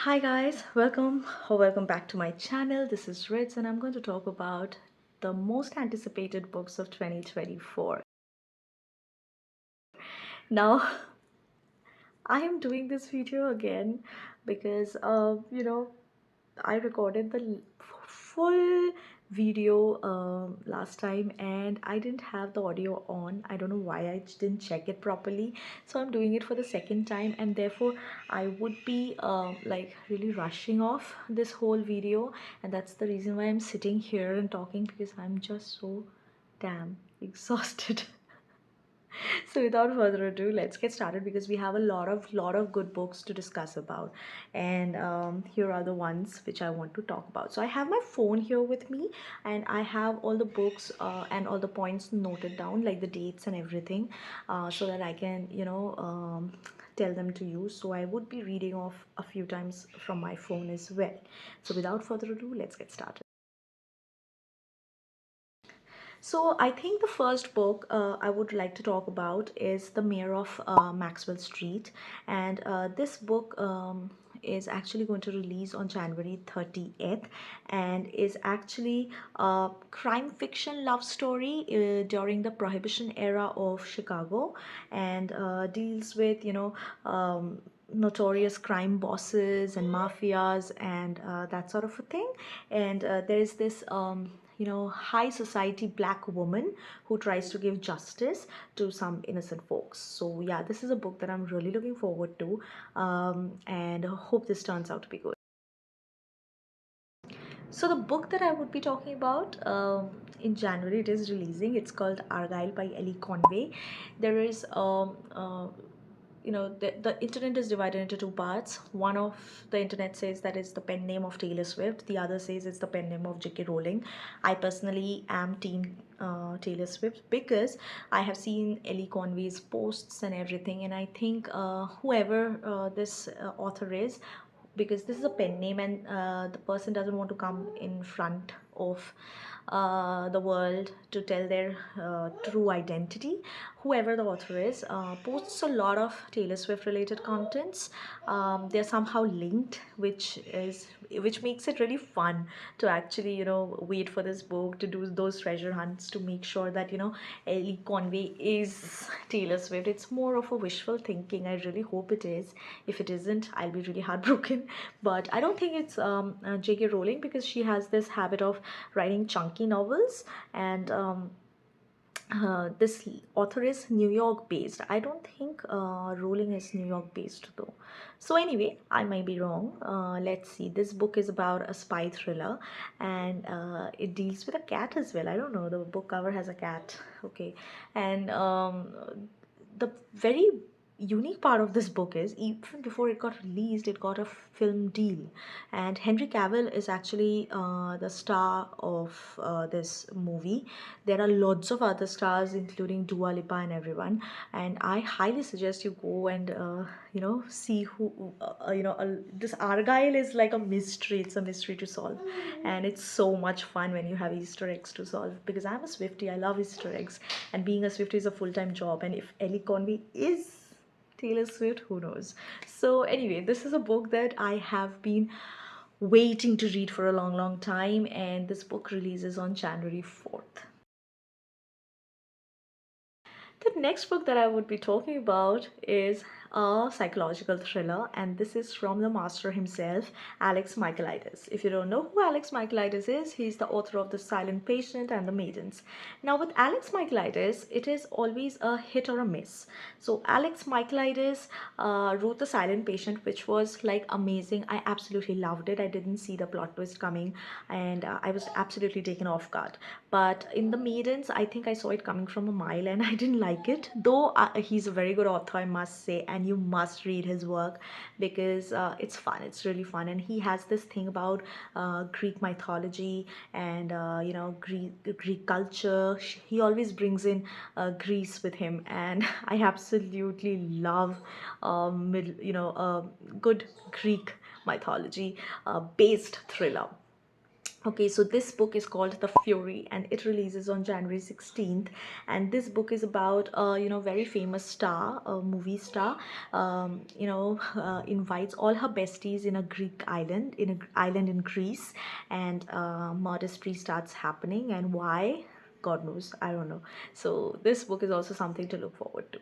Hi guys, welcome back to my channel. This is Ritz and I'm going to talk about the most anticipated books of 2024. Now, I am doing this video again because I recorded the full video last time and I didn't have the audio on. I don't know why I didn't check it properly. So I'm doing it for the second time and therefore I would be like really rushing off this whole video, and that's the reason why I'm sitting here and talking, because I'm just so damn exhausted. So without further ado, let's get started because we have a lot of good books to discuss about, and here are the ones which I want to talk about. So I have my phone here with me, and I have all the books and all the points noted down, like the dates and everything, so that I can tell them to you. So I would be reading off a few times from my phone as well. So without further ado, let's get started. So I think the first book I would like to talk about is The Mayor of Maxwell Street, and this book is actually going to release on January 30th, and is actually a crime fiction love story during the Prohibition era of Chicago, and deals with notorious crime bosses and mafias and that sort of a thing. And there's this high society black woman who tries to give justice to some innocent folks. So yeah, this is a book that I'm really looking forward to, and hope this turns out to be good. So the book that I would be talking about in January, it is releasing. It's called Argyle by Ellie Conway. There is the internet is divided into two parts. One of the internet says that it's the pen name of Taylor Swift, the other says it's the pen name of J.K. Rowling. I personally am team Taylor Swift because I have seen Ellie Conway's posts and everything, and I think whoever this author is, because this is a pen name, and the person doesn't want to come in front of the world to tell their true identity. Whoever the author is posts a lot of Taylor Swift related contents. They're somehow linked, which makes it really fun to actually wait for this book, to do those treasure hunts, to make sure that Ellie Conway is Taylor Swift. It's more of a wishful thinking. I really hope it is. If it isn't, I'll be really heartbroken. But I don't think it's J.K. Rowling, because she has this habit of writing chunky novels, and this author is New York based. I don't think Rowling is New York based though. So anyway, I might be wrong. Let's see. This book is about a spy thriller, and it deals with a cat as well. I don't know. The book cover has a cat. Okay, and the very unique part of this book is, even before it got released, it got a film deal, and Henry Cavill is actually the star of this movie. There are lots of other stars including Dua Lipa and everyone, and I highly suggest you go and see who this Argyle is like a mystery. It's a mystery to solve, and it's so much fun when you have Easter eggs to solve, because I'm a Swiftie. I love Easter eggs, and being a Swiftie is a full-time job, and if Ellie Conway is Taylor Swift, who knows? So anyway, this is a book that I have been waiting to read for a long time, and this book releases on January 4th. The next book that I would be talking about is a psychological thriller, and this is from the master himself, Alex Michaelides. If you don't know who Alex Michaelides is, he's the author of The Silent Patient and The Maidens. Now, with Alex Michaelides, it is always a hit or a miss. So, Alex Michaelides wrote The Silent Patient, which was like amazing. I absolutely loved it. I didn't see the plot twist coming, and I was absolutely taken off guard. But in The Maidens, I think I saw it coming from a mile, and I didn't like it. Though he's a very good author, I must say, and you must read his work, because it's fun. It's really fun, and he has this thing about Greek mythology and Greek culture. He always brings in Greece with him, and I absolutely love good Greek mythology based thriller. Okay, so this book is called The Fury and it releases on January 16th. And this book is about very famous star, a movie star, invites all her besties in a Greek island, in an island in Greece, and murder spree starts happening. And why? God knows, I don't know. So this book is also something to look forward to.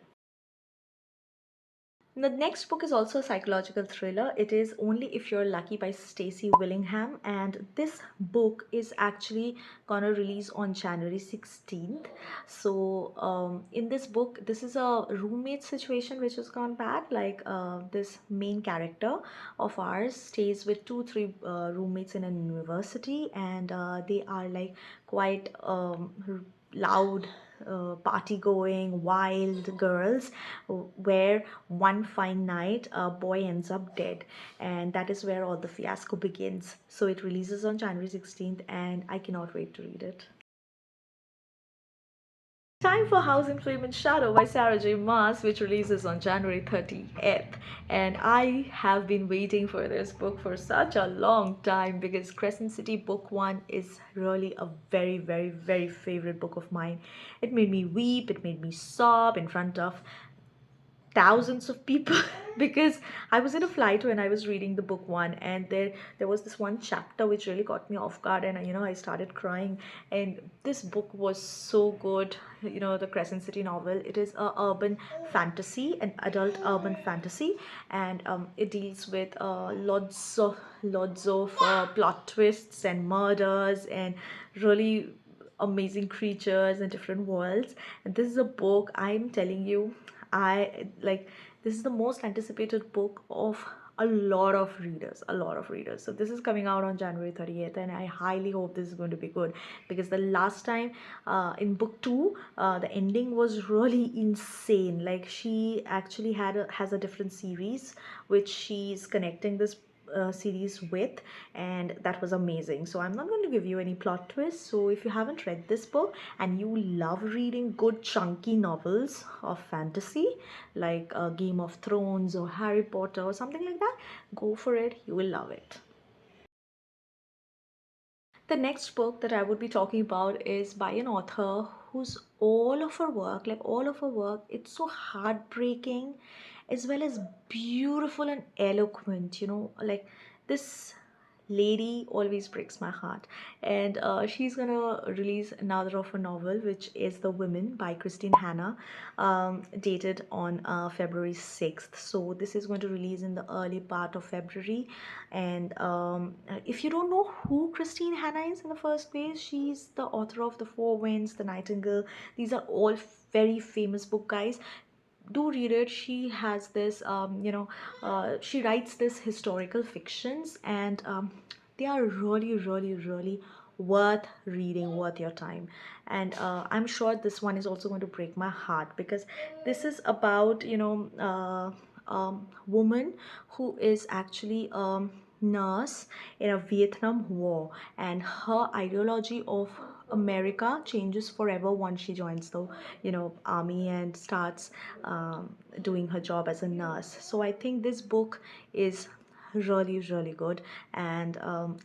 The next book is also a psychological thriller. It is Only If You're Lucky by Stacey Willingham, and this book is actually gonna release on January 16th. So in this book, this is a roommate situation which has gone bad. Like this main character of ours stays with two, three roommates in a university, and they are like quite loud, party going, wild girls, where one fine night a boy ends up dead, and that is where all the fiasco begins. So it releases on January 16th, and I cannot wait to read it. Time for House in Flame and Shadow by Sarah J. Maas, which releases on January 30th. And I have been waiting for this book for such a long time because Crescent City Book 1 is really a very, very, very favorite book of mine. It made me weep, it made me sob in front of thousands of people because I was in a flight when I was reading the book one, and there was this one chapter which really caught me off guard, and I started crying. And this book was so good. The Crescent City novel, it is a urban fantasy, an adult urban fantasy, and it deals with lots of plot twists and murders and really amazing creatures and different worlds. And this is a book, I'm telling you, I like, this is the most anticipated book of a lot of readers. So this is coming out on January 30th, and I highly hope this is going to be good, because the last time in book 2, the ending was really insane. Like, she actually has a different series which she's connecting this series with, and that was amazing. So I'm not going to give you any plot twists. So if you haven't read this book and you love reading good chunky novels of fantasy, like Game of Thrones or Harry Potter or something like that, go for it, you will love it. The next book that I would be talking about is by an author whose all of her work, it's so heartbreaking as well as beautiful and eloquent. Like, this lady always breaks my heart. And she's gonna release another of her novel, which is The Women by Christine Hanna, dated on February 6th. So this is going to release in the early part of February. And if you don't know who Christine Hanna is in the first place, she's the author of The Four Winds, The Nightingale. These are all very famous book, guys. Do read it. She has this she writes this historical fictions, and they are really, really, really worth reading, worth your time. And I'm sure this one is also going to break my heart, because this is about woman who is actually nurse in a Vietnam War, and her ideology of America changes forever once she joins the army and starts doing her job as a nurse. So I think this book is really, really good, and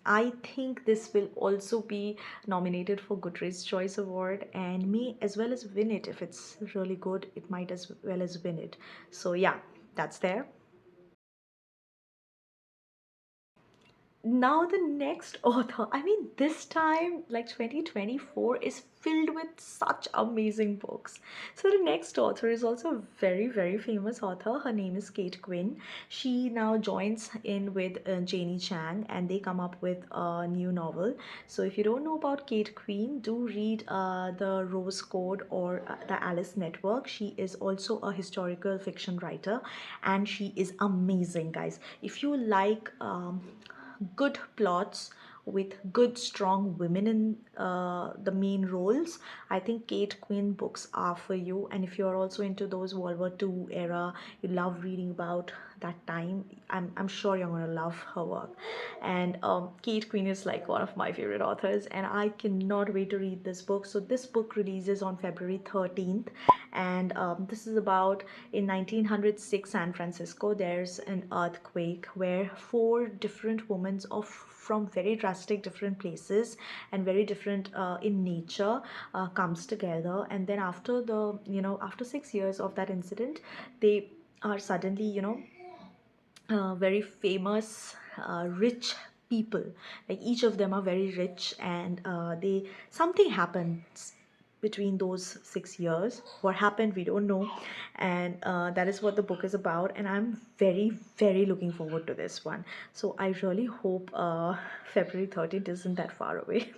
I think this will also be nominated for Goodreads Choice Award, and may as well as win it. If it's really good, it might as well as win it. So yeah, that's there. Now the next author, I mean, this time, like, 2024 is filled with such amazing books. So the next author is also a very, very famous author. Her name is Kate Quinn. She now joins in with Janie Chang, and they come up with a new novel. So if you don't know about Kate Quinn, do read The Rose Code or The Alice Network. She is also a historical fiction writer, and she is amazing, guys. If you like good plots with good strong women in the main roles, I think Kate Quinn books are for you. And if you're also into those World War II era, you love reading about that time, I'm sure you're going to love her work. And Kate Quinn is like one of my favorite authors, and I cannot wait to read this book. So this book releases on February 13th, And this is about in 1906 San Francisco. There's an earthquake where four different women of from very drastic different places and very different in nature comes together. And then after the after 6 years of that incident, they are suddenly very famous, rich people. Like each of them are very rich, and they something happens between those 6 years. What happened, we don't know, and that is what the book is about. And I'm very, very looking forward to this one. So I really hope February 13th isn't that far away.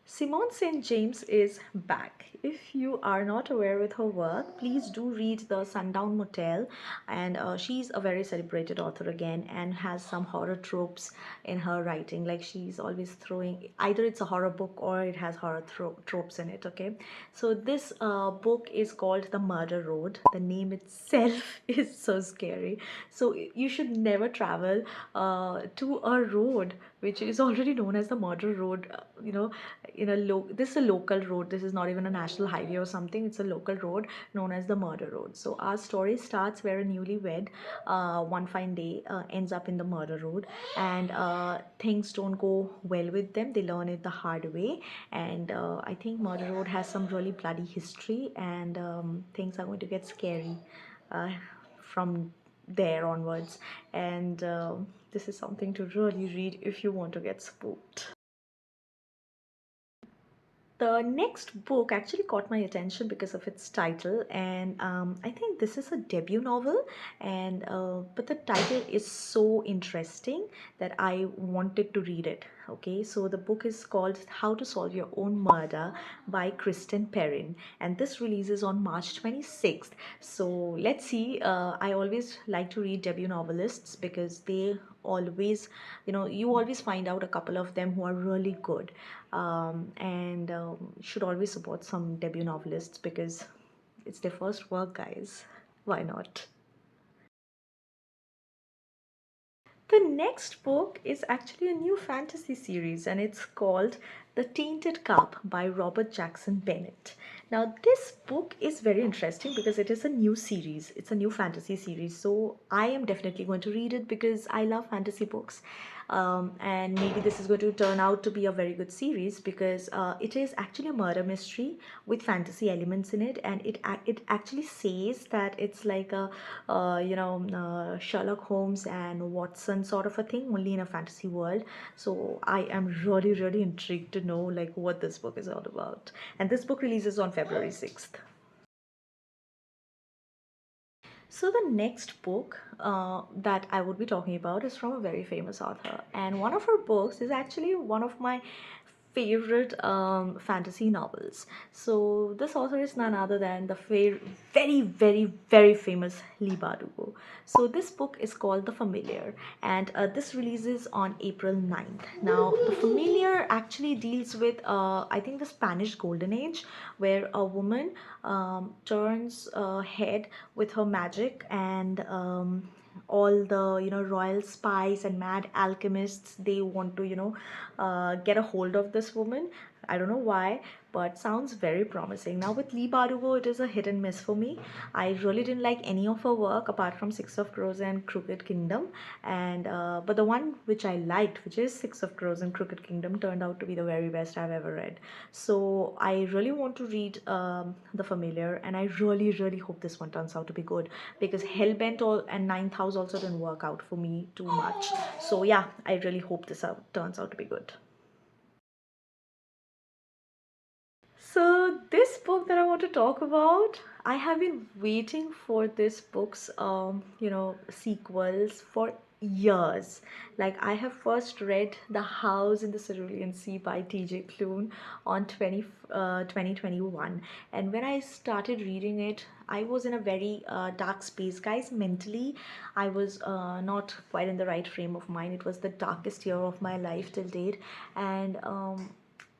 Simone St. James is back. If you are not aware with her work, please do read The Sundown Motel. And she's a very celebrated author again and has some horror tropes in her writing. Like she's always throwing either it's a horror book or it has horror tropes in it. Okay, so this book is called The Murder Road. The name itself is so scary. So you should never travel to a road which is already known as the Murder Road. In a this is a local road. This is not even a national highway or something. It's a local road known as the Murder Road. So our story starts where a newlywed one fine day ends up in the Murder Road, and things don't go well with them. They learn it the hard way, and I think Murder Road has some really bloody history, and things are going to get scary uh, from there onwards. And this is something to really read if you want to get spooked. The next book actually caught my attention because of its title, and I think this is a debut novel, and but the title is so interesting that I wanted to read it. Okay, so the book is called How to Solve Your Own Murder by Kristen Perrin, and this releases on March 26th. So let's see. I always like to read debut novelists because they always, you always find out a couple of them who are really good, and should always support some debut novelists because it's their first work, guys. Why not? The next book is actually a new fantasy series, and it's called The Tainted Cup by Robert Jackson Bennett. Now, this book is very interesting because it is a new series. It's a new fantasy series. So, I am definitely going to read it because I love fantasy books. And maybe this is going to turn out to be a very good series because it is actually a murder mystery with fantasy elements in it, and it actually says that it's like a Sherlock Holmes and Watson sort of a thing, only in a fantasy world. So I am really, really intrigued to know like what this book is all about. And this book releases on February 6th. So the next book that I would be talking about is from a very famous author, and one of her books is actually one of my favorite fantasy novels. So this author is none other than the very, very, very famous Lee Bardugo. So this book is called The Familiar, and this releases on April 9th. Now, The Familiar actually deals with, I think, the Spanish Golden Age, where a woman turns head with her magic, and all the royal spies and mad alchemists, they want to get a hold of this woman. I don't know why, but sounds very promising. Now with Lee Bardugo, it is a hit and miss for me. I really didn't like any of her work apart from Six of Crows and Crooked Kingdom, and but the one which I liked, which is Six of Crows and Crooked Kingdom, turned out to be the very best I've ever read. So I really want to read The Familiar, and I really, really hope this one turns out to be good because Hellbent and Ninth House also didn't work out for me too much. So yeah, I really hope this turns out to be good. So this book that I want to talk about, I have been waiting for this book's sequels for years. Like I have first read The House in the Cerulean Sea by T.J. Klune on 2021, and when I started reading it, I was in a very dark space, guys. Mentally, I was not quite in the right frame of mind. It was the darkest year of my life till date, and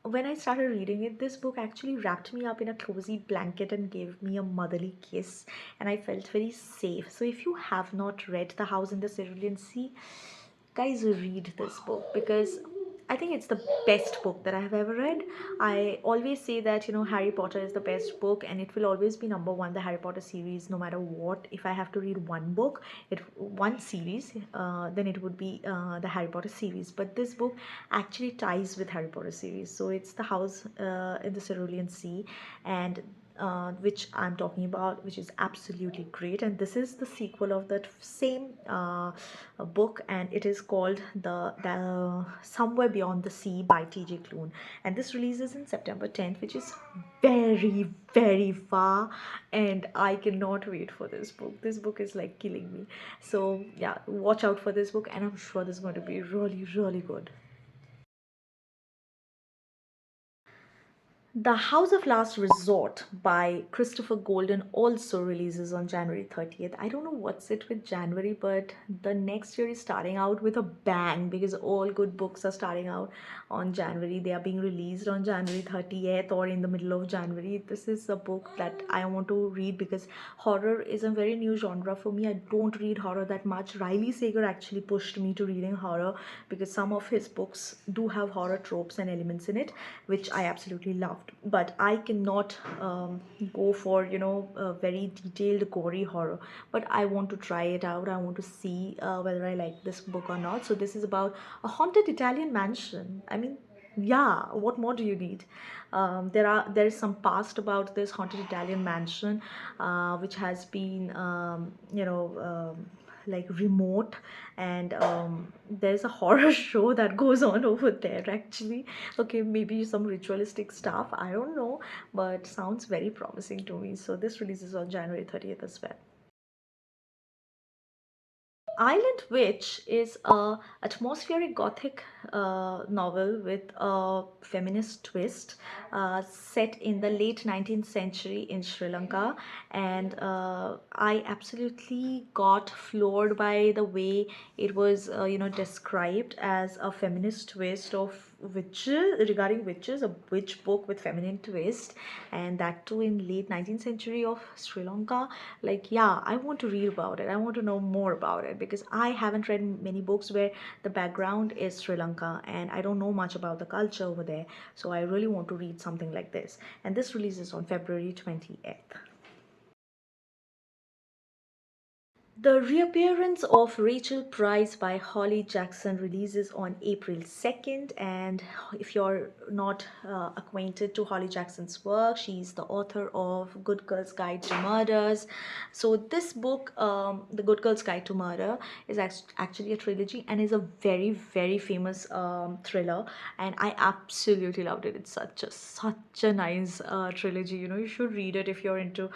when I started reading it, this book actually wrapped me up in a cozy blanket and gave me a motherly kiss, and I felt very safe. So, if you have not read The House in the Cerulean Sea, guys, read this book because I think it's the best book that I have ever read. I always say that, Harry Potter is the best book, and it will always be number one, the Harry Potter series, no matter what. If I have to read one book, one series, then it would be the Harry Potter series. But this book actually ties with Harry Potter series. So it's the house in the Cerulean Sea, and which I'm talking about, which is absolutely great. And this is the sequel of that same book, and it is called the Somewhere Beyond the Sea by T.J. Klune. And this releases in September 10th, which is very, very far. And I cannot wait for this book. This book is like killing me. So, yeah, watch out for this book, and I'm sure this is going to be really, really good. The House of Last Resort by Christopher Golden also releases on January 30th. I don't know what's it with January, but the next year is starting out with a bang because all good books are starting out on January. They are being released on January 30th or in the middle of January. This is a book that I want to read because horror is a very new genre for me. I don't read horror that much. Riley Sager actually pushed me to reading horror because some of his books do have horror tropes and elements in it, which I absolutely love. But I cannot go for very detailed gory horror, but I want to try it out. I want to see whether I like this book or not. So this is about a haunted Italian mansion. I mean, yeah, what more do you need? There is some past about this haunted Italian mansion, which has been like remote, and there's a horror show that goes on over there actually. Okay, maybe some ritualistic stuff, I don't know, but sounds very promising to me. So this releases on January 30th as well. Island Witch is a atmospheric gothic novel with a feminist twist, set in the late 19th century in Sri Lanka, and I absolutely got floored by the way it was described as a feminist twist of witches, regarding witches, a witch book with feminine twist, and that too in late 19th century of Sri Lanka. Like, yeah, I want to read about it. I want to know more about it because I haven't read many books where the background is Sri Lanka and I don't know much about the culture over there. So I really want to read something like this. And this releases on February 28th. The Reappearance of Rachel Price by Holly Jackson releases on April 2nd. And if you're not acquainted to Holly Jackson's work, she's the author of Good Girl's Guide to Murders. So this book, The Good Girl's Guide to Murder, is actually a trilogy and is a very, very famous thriller. And I absolutely loved it. It's such a nice trilogy. You should read it if you're into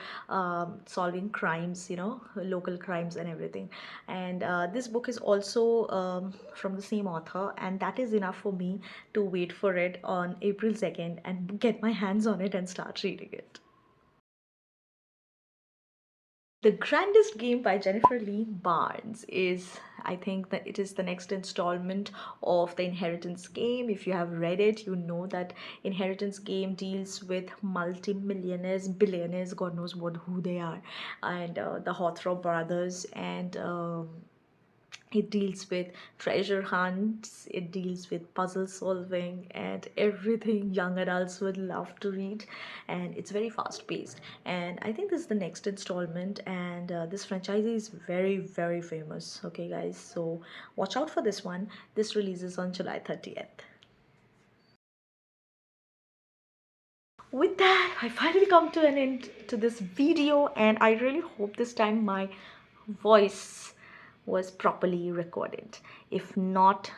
solving crimes, local crimes and everything. And this book is also from the same author, and that is enough for me to wait for it on April 2nd and get my hands on it and start reading it. The Grandest Game by Jennifer Lee Barnes is, I think that it is the next installment of the Inheritance Game. If you have read it, you know that Inheritance Game deals with multi-millionaires, billionaires, God knows who they are, and the Hawthorne brothers, and it deals with treasure hunts, it deals with puzzle solving, and everything young adults would love to read. And it's very fast paced. And I think this is the next installment, and this franchise is very, very famous. Okay, guys, so watch out for this one. This releases on July 30th. With that, I finally come to an end to this video, and I really hope this time my voice was properly recorded. If not,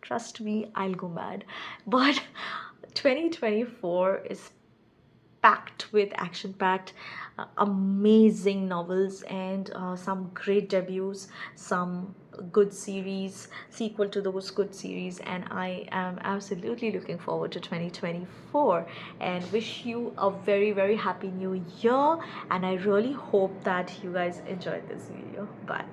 trust me, I'll go mad. But 2024 is packed with action packed amazing novels, and some great debuts, some good series, sequel to those good series, and I am absolutely looking forward to 2024 and wish you a very, very happy new year. And I really hope that you guys enjoyed this video. Bye.